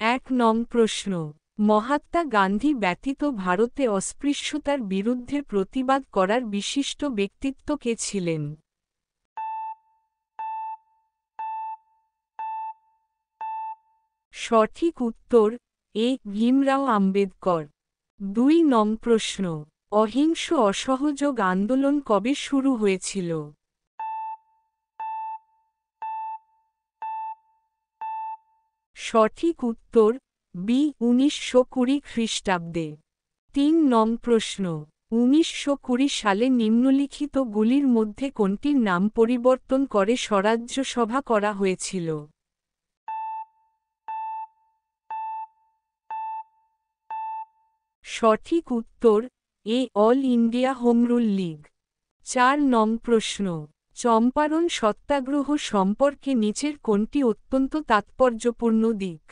এক নং প্রশ্ন, মহাত্মা গান্ধী ব্যতীত ভারতে অস্পৃশ্যতার বিরুদ্ধে প্রতিবাদ করার বিশিষ্ট ব্যক্তিত্ব কে ছিলেন? সঠিক উত্তর এ. ভীমরাও আম্বেদকর। ২ নং প্রশ্ন, অহিংস অসহযোগ আন্দোলন কবে শুরু হয়েছিল? সঠিক উত্তর বি. ১৯২০ খ্রিস্টাব্দে। ৩ নং প্রশ্ন, ১৯২০ সালে নিম্নলিখিতগুলির মধ্যে কোনটির নাম পরিবর্তন করে স্বরাজ্য সভা করা হয়েছিল? সঠিক উত্তর A. All India home rule league. ৪ নং প্রশ্ন, চম্পারণ সত্যাগ্রহ সম্পর্কে নিচের কোনটি অত্যন্ত তাৎপর্যপূর্ণ দিক?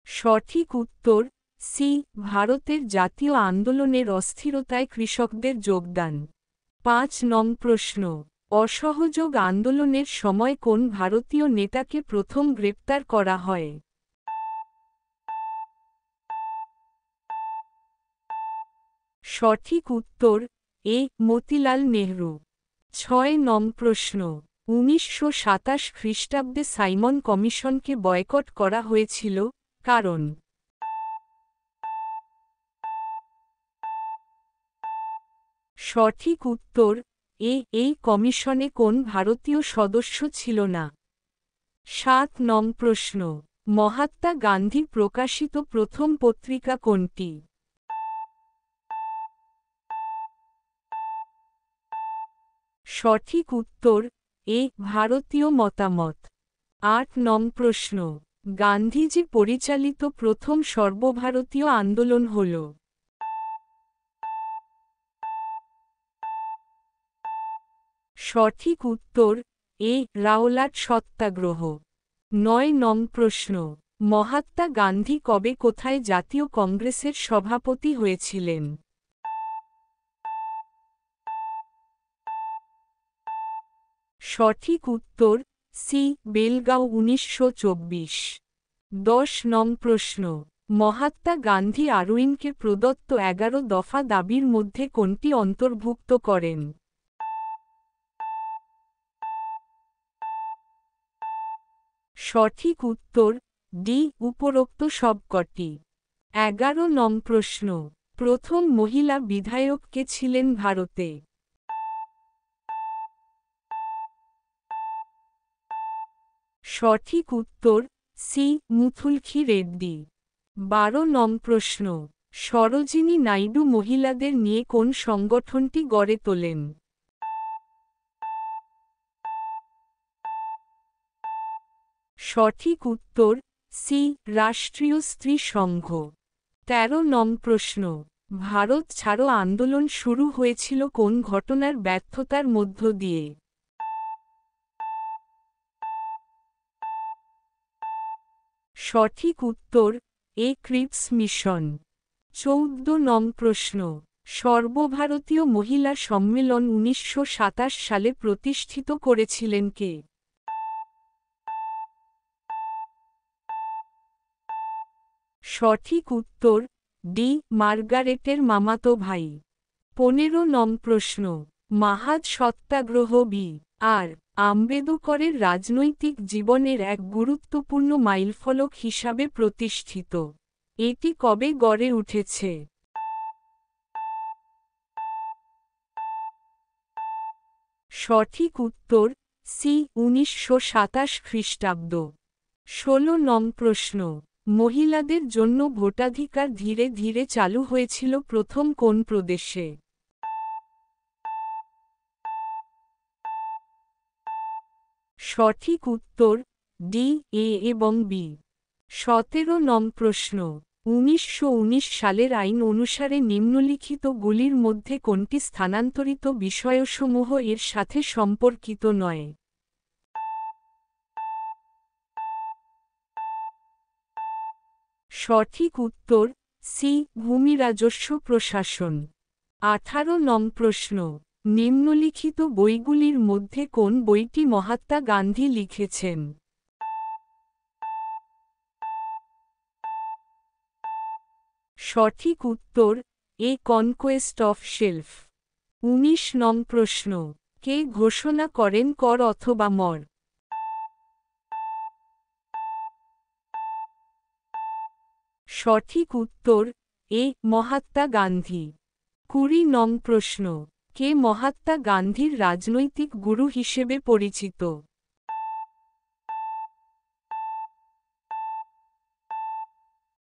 সঠিক উত্তর সি. ভারতের জাতীয় আন্দোলনের অস্থিরতায় কৃষকদের যোগদান। ৫ নং প্রশ্ন, অসহযোগ আন্দোলনের সময় কোন ভারতীয় নেতাকে প্রথম গ্রেপ্তার করা হয়? সঠিক উত্তর এ. মতিলাল নেহরু। ৬ নং প্রশ্ন, ১৯২৭ খ্রিস্টাব্দে সাইমন কমিশনকে বয়কট করা হয়েছিল, কারণ? সঠিক উত্তর এ. এই কমিশনে কোন ভারতীয় সদস্য ছিল না। ৭ নং প্রশ্ন, মহাত্মা গান্ধী প্রকাশিত প্রথম পত্রিকা কোনটি? সঠিক উত্তর এ. ভারতীয় মতামত। ৮ নং প্রশ্ন, গান্ধীজি পরিচালিত প্রথম সর্বভারতীয় আন্দোলন হল? সঠিক উত্তর এ. রাওলাট সত্যাগ্রহ। ৯ নং প্রশ্ন, মহাত্মা গান্ধী কবে কোথায় জাতীয় কংগ্রেসের সভাপতি হয়েছিলেন? সঠিক উত্তর সি. বেলগাঁও ১৯২৪। ১০ নং প্রশ্ন, মহাত্মা গান্ধী আরউইনকে প্রদত্ত ১১ দফা দাবির মধ্যে কোনটি অন্তর্ভুক্ত করেন? সঠিক উত্তর ডি. উপরোক্ত সবকটি। ১১ নং প্রশ্ন, প্রথম মহিলা বিধায়ক কে ছিলেন ভারতে? সঠিক উত্তর সি. মুথুলখি রেড্ডি। ১২ নং প্রশ্ন, সরোজিনী নাইডু মহিলাদের নিয়ে কোন সংগঠনটি গড়ে তোলেন? সঠিক উত্তর সি. রাষ্ট্রীয় স্ত্রী সংঘ। ১৩ নং প্রশ্ন, ভারত ছাড়ো আন্দোলন শুরু হয়েছিল কোন ঘটনার ব্যর্থতার মধ্য দিয়ে? সঠিক উত্তর এ. Cripps mission. ১৪ নং প্রশ্ন, সর্বভারতীয় মহিলা সম্মেলন ১৯২৭ সালে প্রতিষ্ঠিত করেছিলেন কে? সঠিক উত্তর ডি. মার্গারেটের মামাতো ভাই। ১৫ নং প্রশ্ন, মাহাদ সত্যাগ্রহ বি. আর. আম্বেদকরের রাজনৈতিক জীবনের এক গুরুত্বপূর্ণ মাইলফলক হিসাবে প্রতিষ্ঠিত। এটি কবে গড়ে উঠেছে? সঠিক উত্তর সি. ১৯২৭ খ্রিস্টাব্দ। ১৬ নং প্রশ্ন, মহিলাদের জন্য ভোটাধিকার ধীরে ধীরে চালু হয়েছিল প্রথম কোন প্রদেশে? সঠিক উত্তর ডি. এ এবং বি। ১৭ নং প্রশ্ন, ১৯১৯ সালের আইন অনুসারে নিম্নলিখিতগুলির মধ্যে কোনটি স্থানান্তরিত বিষয়সমূহ এর সাথে সম্পর্কিত নয়? সঠিক উত্তর সি. ভূমি রাজস্ব প্রশাসন। ১৮ নং প্রশ্ন, নিম্নলিখিত বইগুলির মধ্যে কোন বইটি মহাত্মা গান্ধী লিখেছেন? সঠিক উত্তর এ কনকোয়েস্ট অফ শেলফ। ১৯ নং প্রশ্ন, কে ঘোষণা করেন কর অথবা মর? সঠিক উত্তর এ মহাত্মা গান্ধী। ২০ নং প্রশ্ন, কে মহাত্মা গান্ধীর রাজনৈতিক গুরু হিসেবে পরিচিত?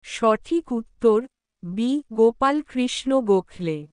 সঠিক উত্তর বি গোপাল কৃষ্ণ গোখলে।